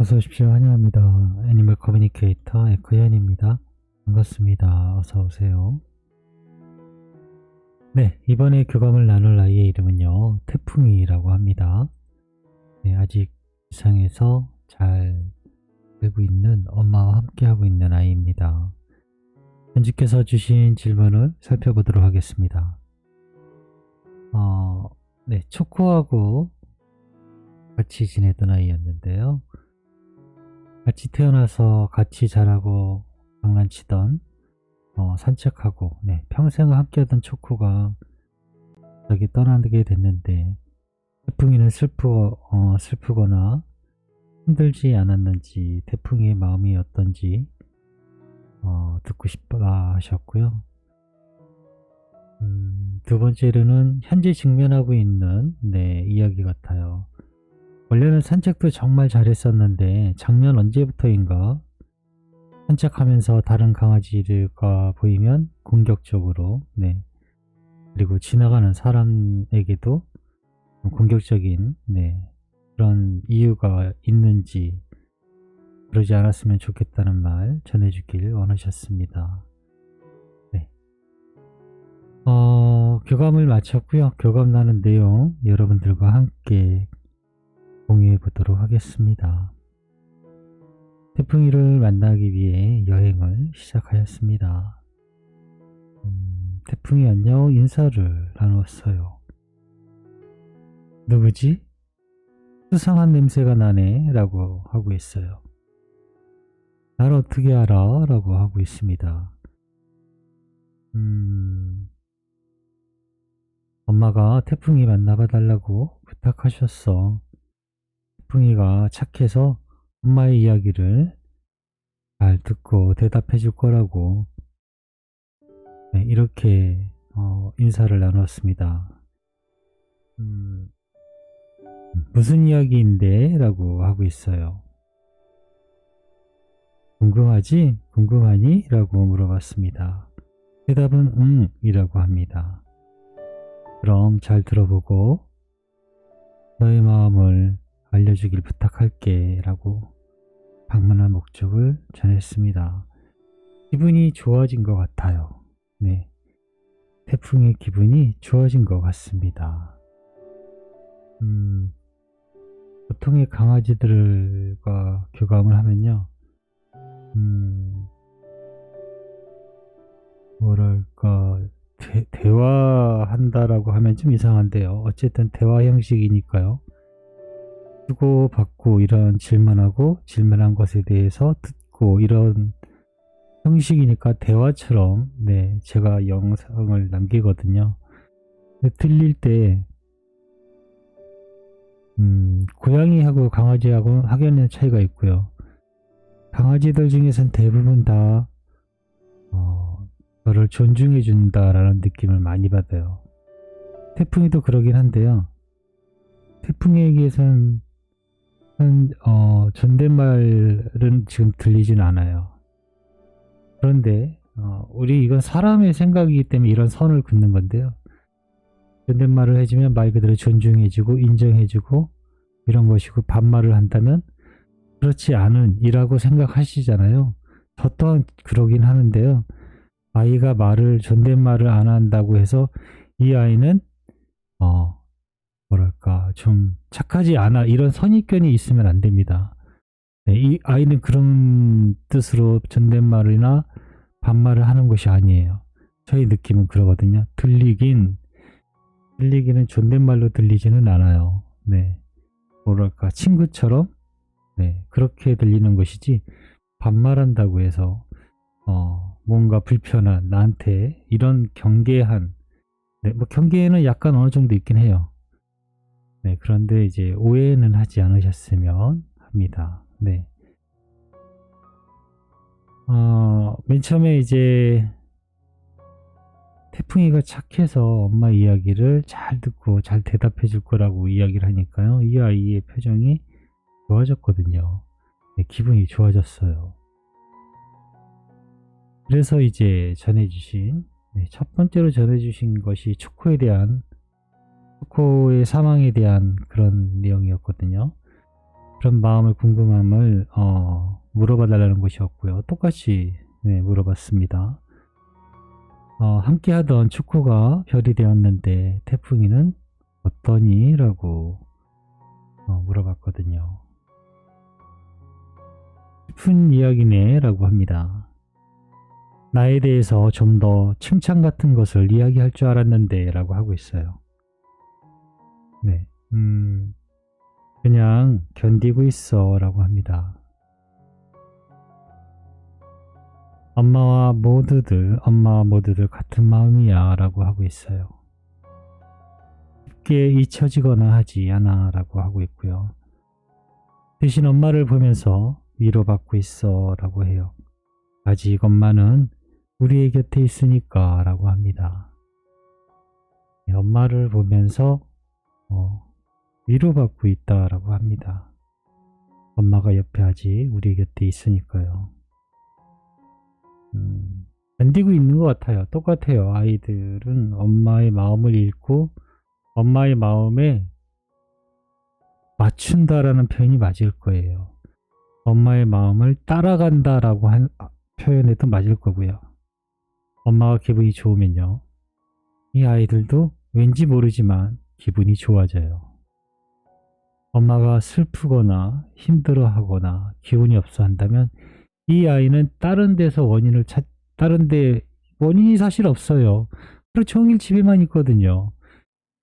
어서 오십시오. 환영합니다. 애니멀 커뮤니케이터 에크현입니다. 반갑습니다. 어서 오세요. 네, 이번에 교감을 나눌 아이의 이름은요, 태풍이라고 합니다. 네, 아직 세상에서 잘 살고 있는 엄마와 함께 하고 있는 아이입니다. 현주께서 주신 질문을 살펴보도록 하겠습니다. 네, 초코하고 같이 지내던 아이였는데요. 같이 태어나서 같이 자라고 장난치던 산책하고 평생을 함께하던 초코가 여기 떠나게 됐는데 태풍이는 슬프거나 힘들지 않았는지 태풍이의 마음이 어떤지 듣고 싶다 하셨고요. 두 번째로는 현재 직면하고 있는 이야기 같아요. 원래는 산책도 정말 잘했었는데 작년 언제부터인가 산책하면서 다른 강아지가 보이면 공격적으로 그리고 지나가는 사람에게도 공격적인 그런 이유가 있는지 그러지 않았으면 좋겠다는 말 전해주길 원하셨습니다. 교감을 마쳤고요. 교감 나눈 내용 여러분들과 함께 공유해 보도록 하겠습니다. 태풍이를 만나기 위해 여행을 시작하였습니다. 태풍이 안녕 인사를 나눴어요. 누구지? 수상한 냄새가 나네 라고 하고 있어요. 날 어떻게 알아? 라고 하고 있습니다. 엄마가 태풍이 만나봐 달라고 부탁하셨어. 태풍이가 착해서 엄마의 이야기를 잘 듣고 대답해 줄 거라고 이렇게 인사를 나눴습니다. 무슨 이야기인데? 라고 하고 있어요. 궁금하지? 궁금하니? 라고 물어봤습니다. 대답은 응 이라고 합니다. 그럼 잘 들어보고 너의 마음을 알려주길 부탁할게 라고 방문한 목적을 전했습니다. 기분이 좋아진 것 같아요. 태풍의 기분이 좋아진 것 같습니다. 보통의 강아지들과 교감을 하면요, 뭐랄까 대화한다라고 하면 좀 이상한데요. 어쨌든 대화 형식이니까요. 주고받고 이런 질문하고 질문한 것에 대해서 듣고 이런 형식이니까 대화처럼 제가 영상을 남기거든요. 들릴 때 고양이하고 강아지하고 확연한 차이가 있고요. 강아지들 중에선 대부분 다 저를 존중해 준다라는 느낌을 많이 받아요. 태풍이도 그러긴 한데요. 태풍이에게선 존댓말은 지금 들리진 않아요. 그런데 우리 이건 사람의 생각이기 때문에 이런 선을 긋는 건데요. 존댓말을 해주면 말 그대로 존중해주고 인정해주고 이런 것이고, 반말을 한다면 그렇지 않은 이라고 생각하시잖아요. 저 또한 그러긴 하는데요. 아이가 존댓말을 안 한다고 해서 이 아이는 뭐랄까 좀 착하지 않아 이런 선입견이 있으면 안 됩니다. 이 아이는 그런 뜻으로 존댓말이나 반말을 하는 것이 아니에요. 저희 느낌은 그러거든요. 들리기는 존댓말로 들리지는 않아요. 뭐랄까 친구처럼 그렇게 들리는 것이지, 반말한다고 해서 뭔가 불편한 나한테 이런 경계한 뭐 경계에는 약간 어느 정도 있긴 해요. 그런데 이제 오해는 하지 않으셨으면 합니다. 맨 처음에 이제 태풍이가 착해서 엄마 이야기를 잘 듣고 잘 대답해 줄 거라고 이야기를 하니까요, 이 아이의 표정이 좋아졌거든요. 기분이 좋아졌어요. 그래서 이제 첫 번째로 전해주신 것이 초코의 사망에 대한 그런 내용이었거든요. 그런 마음을 궁금함을 물어봐 달라는 것이었고요. 똑같이 네, 물어봤습니다. 함께 하던 축구가 별이 되었는데 태풍이는 어떠니? 라고 물어봤거든요. 슬픈 이야기네 라고 합니다. 나에 대해서 좀 더 칭찬 같은 것을 이야기할 줄 알았는데 라고 하고 있어요. 네, 그냥 견디고 있어 라고 합니다. 엄마 모두들 같은 마음이야 라고 하고 있어요. 쉽게 잊혀지거나 하지 않아 라고 하고 있고요. 대신 엄마를 보면서 위로받고 있어 라고 해요. 아직 엄마는 우리의 곁에 있으니까 라고 합니다. 엄마를 보면서 위로받고 있다 라고 합니다. 엄마가 옆에 아직 우리 곁에 있으니까요. 견디고 있는 것 같아요. 똑같아요. 아이들은 엄마의 마음을 읽고 엄마의 마음에 맞춘다라는 표현이 맞을 거예요. 엄마의 마음을 따라간다라고 한 표현에도 맞을 거고요. 엄마가 기분이 좋으면요. 이 아이들도 왠지 모르지만 기분이 좋아져요. 엄마가 슬프거나 힘들어하거나 기운이 없어 한다면 이 아이는 다른 데서 다른데 원인이 사실 없어요. 하루 종일 집에만 있거든요.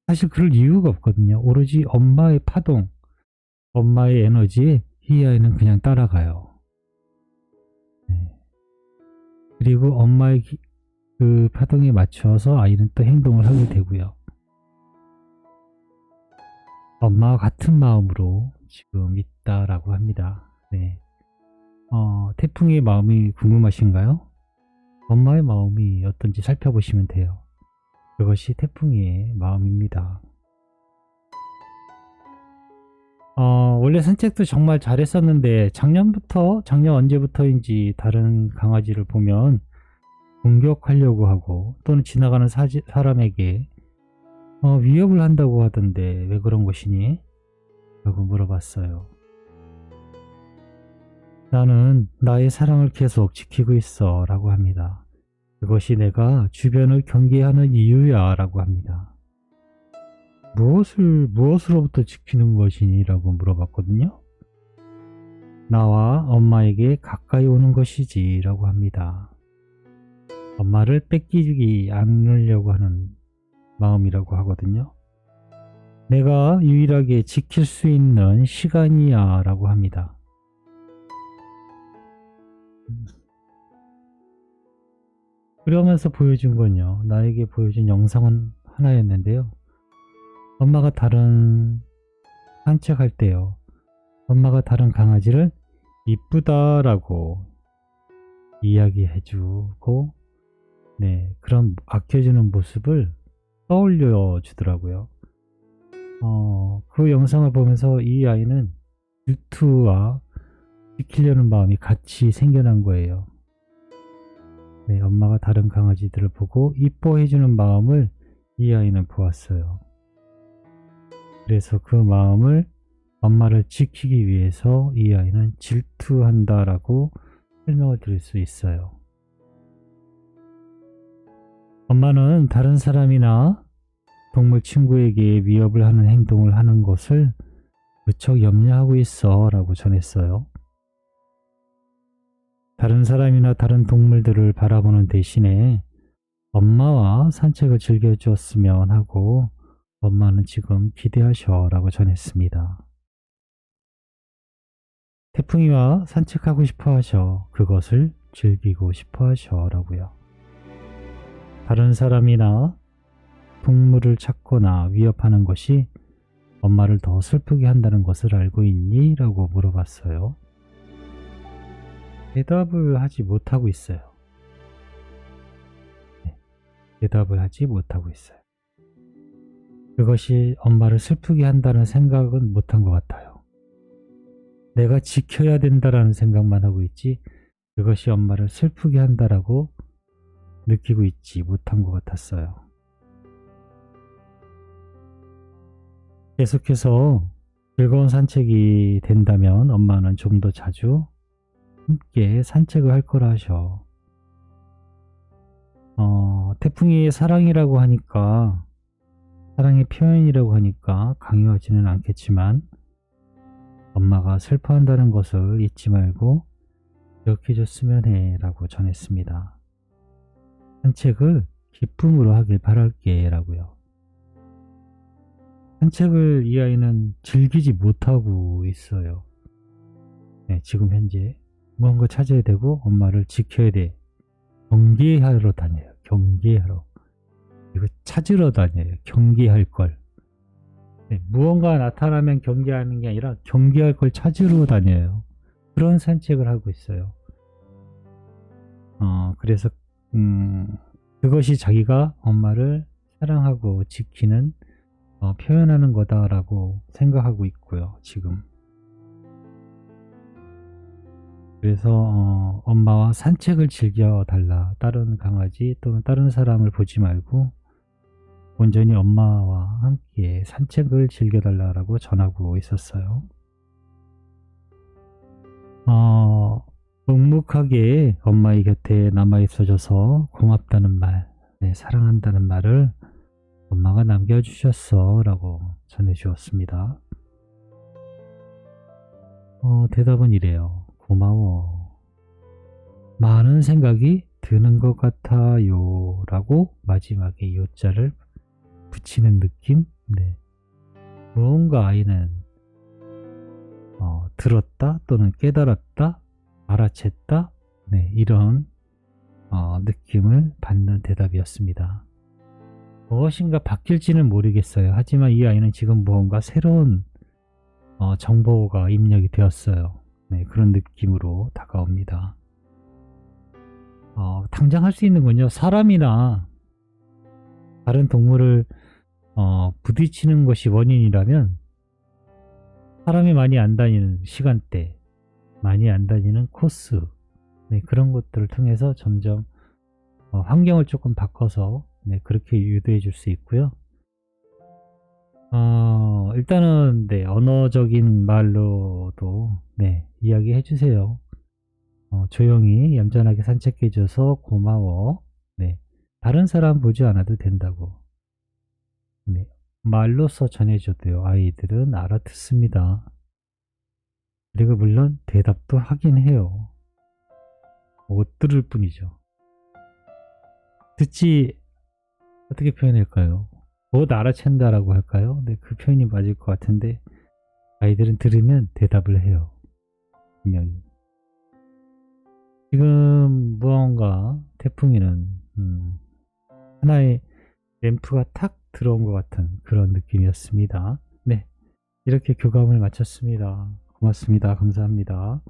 사실 그럴 이유가 없거든요. 오로지 엄마의 파동, 엄마의 에너지에 이 아이는 그냥 따라가요. 네. 그리고 엄마의 그 파동에 맞춰서 아이는 또 행동을 하게 되고요. 엄마와 같은 마음으로 지금 있다라고 합니다. 네. 태풍의 마음이 궁금하신가요? 엄마의 마음이 어떤지 살펴보시면 돼요. 그것이 태풍이의 마음입니다. 원래 산책도 정말 잘했었는데 작년 언제부터인지 다른 강아지를 보면 공격하려고 하고 또는 지나가는 사람에게 위협을 한다고 하던데 왜 그런 것이니? 라고 물어봤어요. 나는 나의 사랑을 계속 지키고 있어 라고 합니다. 그것이 내가 주변을 경계하는 이유야 라고 합니다. 무엇으로부터 지키는 것이니? 라고 물어봤거든요. 나와 엄마에게 가까이 오는 것이지 라고 합니다. 엄마를 뺏기지 않으려고 하는 마음이라고 하거든요. 내가 유일하게 지킬 수 있는 시간이야 라고 합니다. 그러면서 보여준 건요. 나에게 보여준 영상은 하나였는데요. 엄마가 산책할 때요. 엄마가 다른 강아지를 이쁘다라고 이야기해주고 네, 그런 아껴주는 모습을 떠올려 주더라고요. 그 영상을 보면서 이 아이는 질투와 지키려는 마음이 같이 생겨난 거예요. 네, 엄마가 다른 강아지들을 보고 이뻐해주는 마음을 이 아이는 보았어요. 그래서 그 마음을 엄마를 지키기 위해서 이 아이는 질투한다라고 설명을 드릴 수 있어요. 엄마는 다른 사람이나 동물 친구에게 위협을 하는 행동을 하는 것을 무척 염려하고 있어 라고 전했어요. 다른 사람이나 다른 동물들을 바라보는 대신에 엄마와 산책을 즐겨주었으면 하고 엄마는 지금 기대하셔 라고 전했습니다. 태풍이와 산책하고 싶어 하셔. 그것을 즐기고 싶어 하셔 라고요. 다른 사람이나 동물을 찾거나 위협하는 것이 엄마를 더 슬프게 한다는 것을 알고 있니? 라고 물어봤어요. 대답을 하지 못하고 있어요. 네, 대답을 하지 못하고 있어요. 그것이 엄마를 슬프게 한다는 생각은 못한 것 같아요. 내가 지켜야 된다라는 생각만 하고 있지 그것이 엄마를 슬프게 한다라고 느끼고 있지 못한 것 같았어요. 계속해서 즐거운 산책이 된다면 엄마는 좀 더 자주 함께 산책을 할 거라 하셔. 태풍이 사랑이라고 하니까, 사랑의 표현이라고 하니까 강요하지는 않겠지만, 엄마가 슬퍼한다는 것을 잊지 말고 기억해줬으면 해 라고 전했습니다. 산책을 기쁨으로 하길 바랄게 라고요. 산책을 이 아이는 즐기지 못하고 있어요. 네, 지금 현재 무언가 찾아야 되고 엄마를 지켜야 돼. 경계하러 다녀요. 경계하러. 이거 찾으러 다녀요. 경계할 걸. 네, 무언가 나타나면 경계하는 게 아니라 경계할 걸 찾으러 다녀요. 그런 산책을 하고 있어요. 그래서 그것이 자기가 엄마를 사랑하고 지키는 표현하는 거다라고 생각하고 있고요. 지금. 그래서 엄마와 산책을 즐겨달라. 다른 강아지 또는 다른 사람을 보지 말고 온전히 엄마와 함께 산책을 즐겨달라고 전하고 있었어요. 묵묵하게 엄마의 곁에 남아있어줘서 고맙다는 말, 네, 사랑한다는 말을 엄마가 남겨주셨어 라고 전해주었습니다. 대답은 이래요. 고마워. 많은 생각이 드는 것 같아요 라고 마지막에 요자를 붙이는 느낌? 네. 무언가 아이는 들었다 또는 깨달았다, 알아챘다, 네, 이런 느낌을 받는 대답이었습니다. 무엇인가 바뀔지는 모르겠어요. 하지만 이 아이는 지금 무언가 새로운 정보가 입력이 되었어요. 네, 그런 느낌으로 다가옵니다. 당장 할 수 있는 건요, 사람이나 다른 동물을 부딪히는 것이 원인이라면 사람이 많이 안 다니는 시간대, 많이 안 다니는 코스, 네, 그런 것들을 통해서 점점 환경을 조금 바꿔서 네, 그렇게 유도해 줄 수 있고요. 일단은 네, 언어적인 말로도 네, 이야기해 주세요. 조용히 얌전하게 산책해 줘서 고마워. 네, 다른 사람 보지 않아도 된다고. 네, 말로써 전해줘도요, 아이들은 알아듣습니다. 그리고 물론 대답도 하긴 해요. 못 들을 뿐이죠. 듣지, 어떻게 표현할까요? 못 알아챈다라고 할까요? 네, 그 표현이 맞을 것 같은데 아이들은 들으면 대답을 해요. 분명히. 지금 무언가 태풍이는 하나의 램프가 탁 들어온 것 같은 그런 느낌이었습니다. 네, 이렇게 교감을 마쳤습니다. 고맙습니다. 감사합니다.